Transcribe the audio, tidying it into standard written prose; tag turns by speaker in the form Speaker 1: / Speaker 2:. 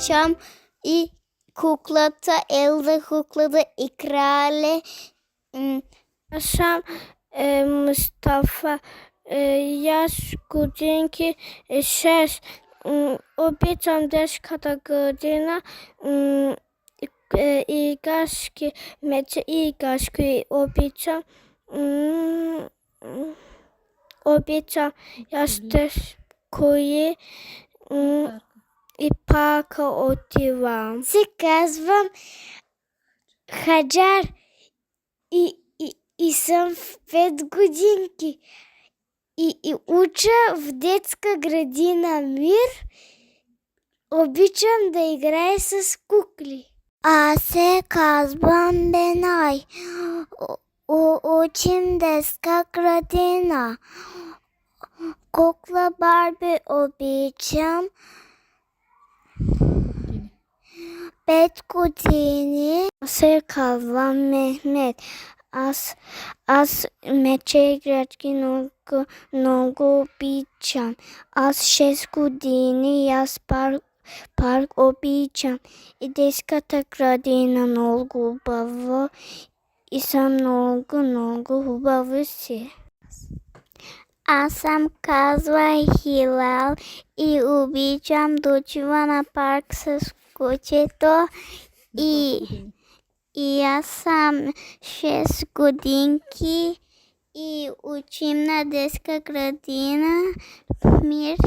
Speaker 1: обичам и куклата Елза, куклата и крале.
Speaker 2: Аз съм Мустафа. Аз годинки 6. Обичам детската градина. Играшки, мече играшки обичам. Обичам кои и парка отивам.
Speaker 1: Се казвам Хаджар и съм в 5 годинки. И уча в детска градина Мир. Обичам да играя с кукли. Аз се казвам Бенай. Учим детска градина. Кукла Барби обичам. 5 години. Аз се казвам Мехмед. Аз мече играчки много обичам. Аз 6 години и аз парк обичам. И детската градина много хубава и съм много хубава си. Аз съм казва Хилал и обичам да отива на парк с кучето и аз съм 6 годинки и учим на детска градина Мир.